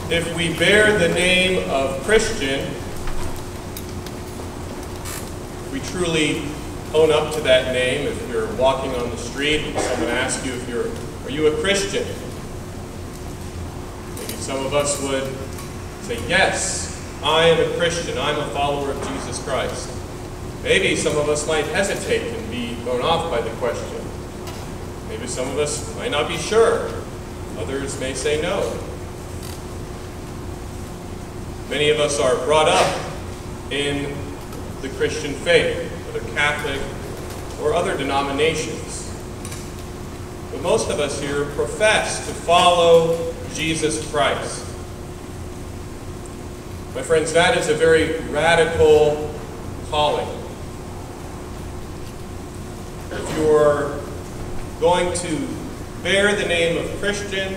if we bear the name of Christian, we truly own up to that name. If you're walking on the street and someone asks you are you a Christian? Maybe some of us would say, yes, I am a Christian. I'm a follower of Jesus Christ. Maybe some of us might hesitate and be thrown off by the question. Maybe some of us might not be sure. Others may say no. Many of us are brought up in the Christian faith, whether Catholic or other denominations. But most of us here profess to follow Jesus Christ. My friends, that is a very radical calling. If you're going to bear the name of Christian,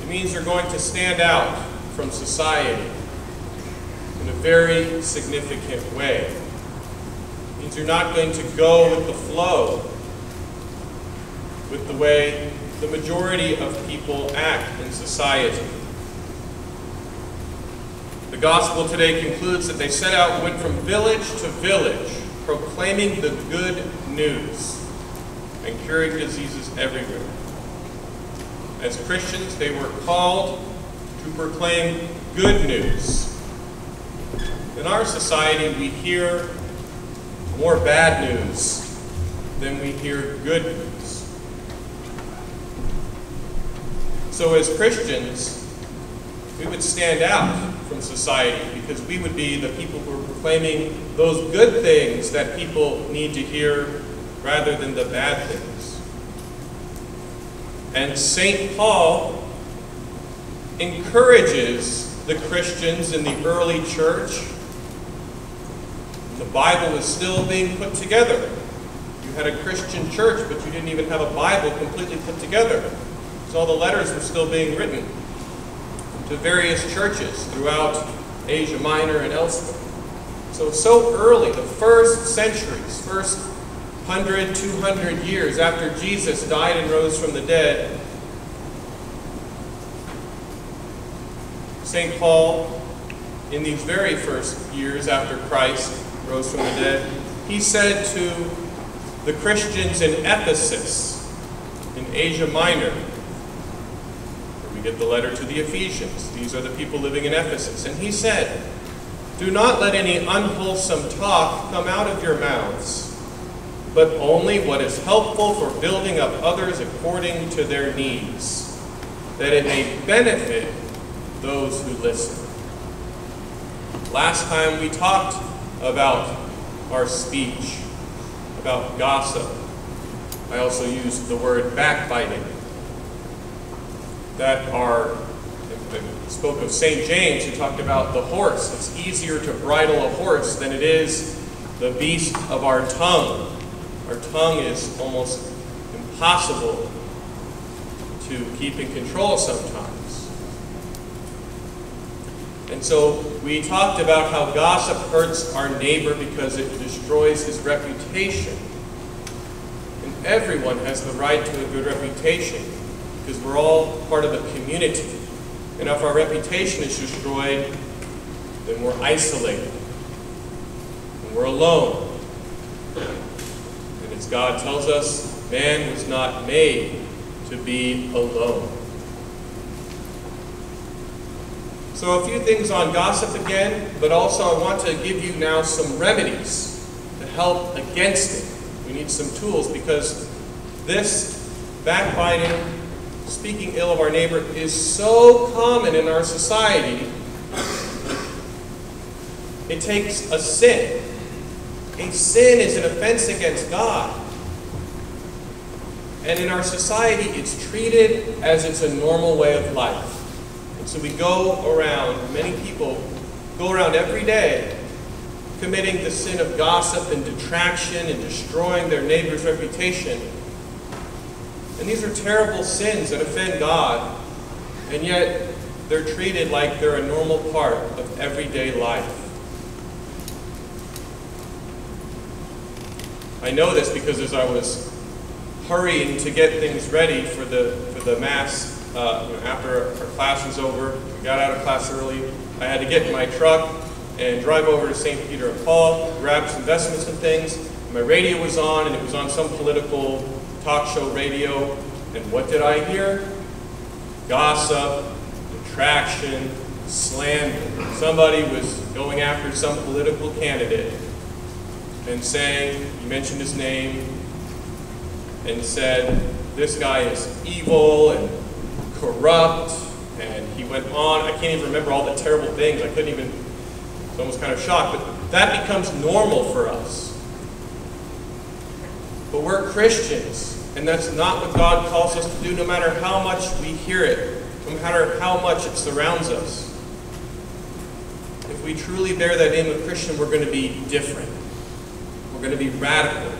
it means you're going to stand out from society in a very significant way. It means you're not going to go with the flow, with the way the majority of people act in society. The gospel today concludes that they set out and went from village to village, proclaiming the good news and curing diseases everywhere. As Christians, they were called to proclaim good news. In our society, we hear more bad news than we hear good news. So as Christians, we would stand out from society because we would be the people who are proclaiming those good things that people need to hear rather than the bad things. And St. Paul encourages the Christians in the early church. The Bible was still being put together. You had a Christian church, but you didn't even have a Bible completely put together. So all the letters were still being written to various churches throughout Asia Minor and elsewhere. So early, the first centuries, first 100, 200 years after Jesus died and rose from the dead, St. Paul, in these very first years after Christ rose from the dead, he said to the Christians in Ephesus, in Asia Minor, where we get the letter to the Ephesians. These are the people living in Ephesus. And he said, "Do not let any unwholesome talk come out of your mouths, but only what is helpful for building up others according to their needs, that it may benefit those who listen." Last time we talked about our speech, about gossip. I also used the word backbiting. I spoke of St. James, who talked about the horse. It's easier to bridle a horse than it is the beast of our tongue. Our tongue is almost impossible to keep in control sometimes. And so we talked about how gossip hurts our neighbor because it destroys his reputation. And everyone has the right to a good reputation because we're all part of a community. And if our reputation is destroyed, then we're isolated. And we're alone. And as God tells us, man was not made to be alone. So a few things on gossip again, but also I want to give you now some remedies to help against it. We need some tools because this backbiting, speaking ill of our neighbor is so common in our society. It takes a sin. A sin is an offense against God. And in our society, it's treated as it's a normal way of life. And so we go around, many people go around every day committing the sin of gossip and detraction and destroying their neighbor's reputation. And these are terrible sins that offend God, and yet they're treated like they're a normal part of everyday life. I know this because as I was hurrying to get things ready for the Mass after our class was over, we got out of class early, I had to get in my truck and drive over to St. Peter and Paul, grab some vestments and things. My radio was on, and it was on some political talk show radio. And what did I hear? Gossip, detraction, slander. Somebody was going after some political candidate and saying, he mentioned his name, and said, this guy is evil and corrupt, and he went on. I can't even remember all the terrible things. I couldn't even, I was almost kind of shocked, but that becomes normal for us. But we're Christians, and that's not what God calls us to do, no matter how much we hear it, no matter how much it surrounds us. If we truly bear that name of Christian, we're going to be different. We're going to be radical.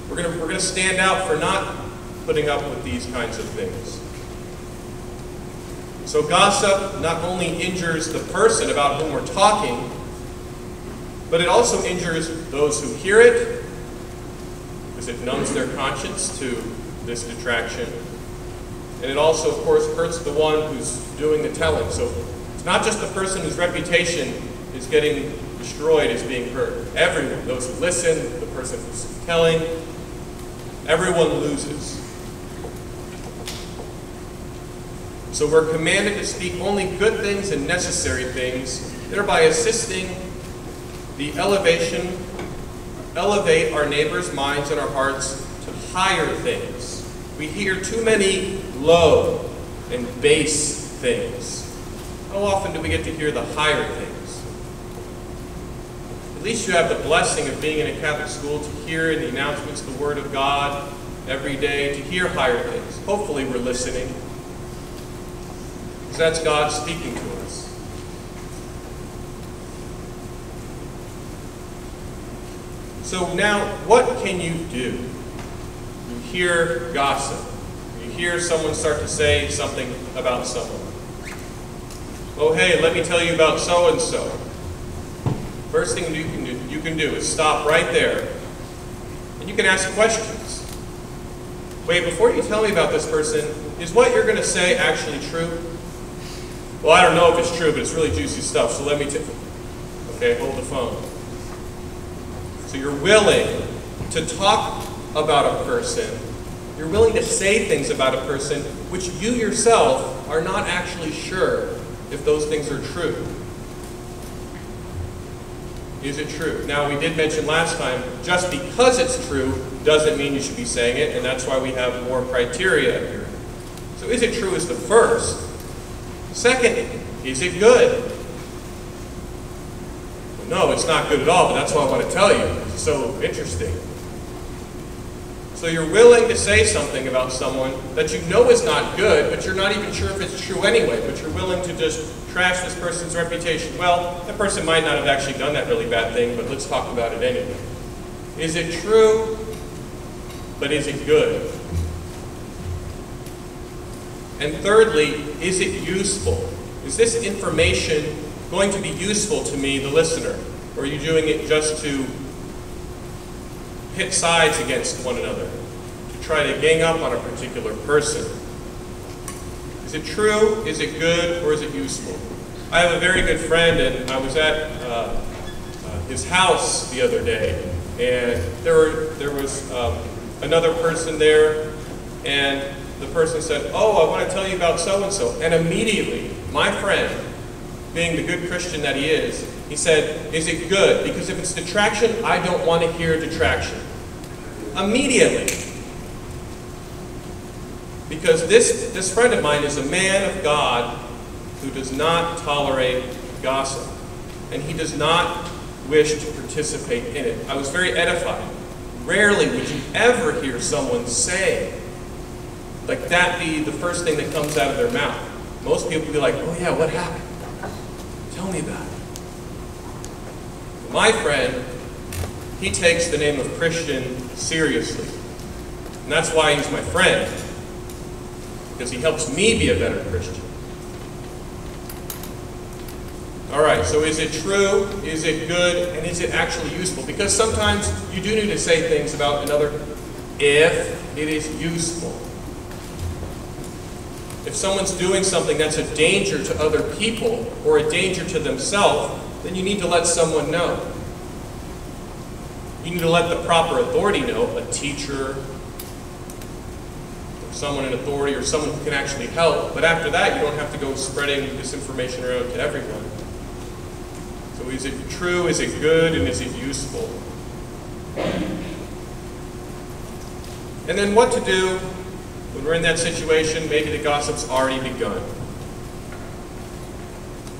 We're going to stand out for not putting up with these kinds of things. So gossip not only injures the person about whom we're talking, but it also injures those who hear it, because it numbs their conscience to this detraction. And it also, of course, hurts the one who's doing the telling. So it's not just the person whose reputation is getting destroyed is being hurt. Everyone, those who listen, the person who's telling, everyone loses. So we're commanded to speak only good things and necessary things, thereby assisting the elevate our neighbors' minds and our hearts to higher things. We hear too many low and base things. How often do we get to hear the higher things? At least you have the blessing of being in a Catholic school to hear in the announcements the Word of God every day, to hear higher things. Hopefully we're listening, because that's God speaking to us. So now, what can you do? You hear gossip. You hear someone start to say something about someone. Oh, hey, let me tell you about so-and-so. First thing you can do is stop right there. And you can ask questions. Wait, before you tell me about this person, is what you're going to say actually true? Well, I don't know if it's true, but it's really juicy stuff, so let me tell you. Okay, hold the phone. So you're willing to talk about a person. You're willing to say things about a person which you yourself are not actually sure if those things are true. Is it true? Now, we did mention last time, just because it's true doesn't mean you should be saying it, and that's why we have more criteria here. So is it true is the first. Second, is it good? No, it's not good at all, but that's what I want to tell you. It's so interesting. So you're willing to say something about someone that you know is not good, but you're not even sure if it's true anyway, but you're willing to just trash this person's reputation. Well, that person might not have actually done that really bad thing, but let's talk about it anyway. Is it true, but is it good? And thirdly, is it useful? Is this information going to be useful to me, the listener? Or are you doing it just to pit sides against one another, to try to gang up on a particular person? Is it true, is it good, or is it useful? I have a very good friend, and I was at his house the other day, and there was another person there, and the person said, oh, I want to tell you about so-and-so. And immediately, my friend, being the good Christian that he is, he said, is it good? Because if it's detraction, I don't want to hear detraction. Immediately. Because this friend of mine is a man of God who does not tolerate gossip. And he does not wish to participate in it. I was very edified. Rarely would you ever hear someone say, like that be the first thing that comes out of their mouth. Most people would be like, oh yeah, what happened? Tell me about it. My friend, he takes the name of Christian seriously. And that's why he's my friend. Because he helps me be a better Christian. All right, so is it true? Is it good? And is it actually useful? Because sometimes you do need to say things about another if it is useful. If someone's doing something that's a danger to other people or a danger to themselves, then you need to let someone know. You need to let the proper authority know, a teacher, or someone in authority, or someone who can actually help. But after that, you don't have to go spreading this information around to everyone. So is it true, is it good, and is it useful? And then what to do when we're in that situation, maybe the gossip's already begun.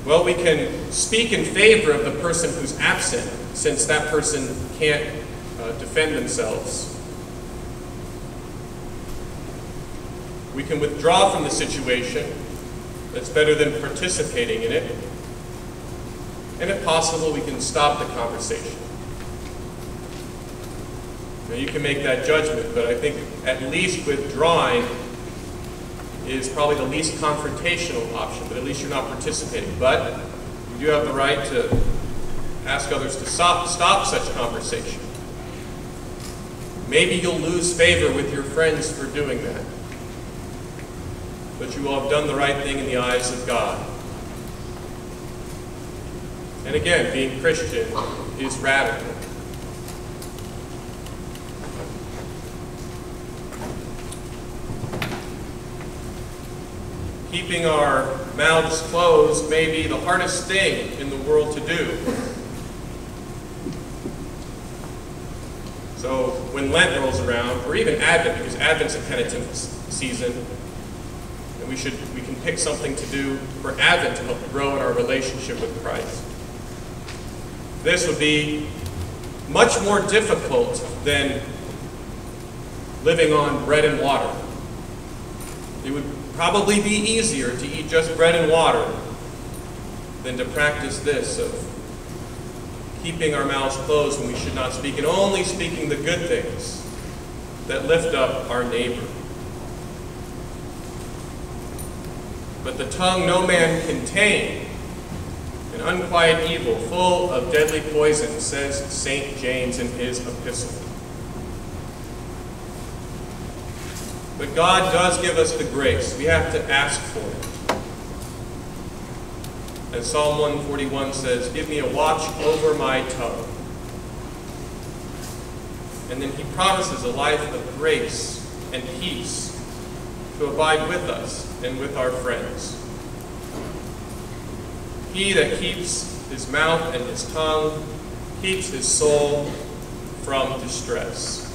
Well, we can speak in favor of the person who's absent, since that person can't defend themselves. We can withdraw from the situation. That's better than participating in it. And if possible, we can stop the conversation. Now, you can make that judgment, but I think at least withdrawing is probably the least confrontational option, but at least you're not participating. But you do have the right to ask others to stop such conversation. Maybe you'll lose favor with your friends for doing that, but you will have done the right thing in the eyes of God. And again, being Christian is radical. Keeping our mouths closed may be the hardest thing in the world to do. So when Lent rolls around, or even Advent, because Advent's a penitent season, and we can pick something to do for Advent to help grow in our relationship with Christ. This would be much more difficult than living on bread and water. It would probably be easier to eat just bread and water than to practice this of keeping our mouths closed when we should not speak, and only speaking the good things that lift up our neighbor. But the tongue no man can tame, an unquiet evil, full of deadly poison, says St. James in his epistle. But God does give us the grace. We have to ask for it. As Psalm 141 says, give me a watch over my tongue. And then he promises a life of grace and peace to abide with us and with our friends. He that keeps his mouth and his tongue keeps his soul from distress.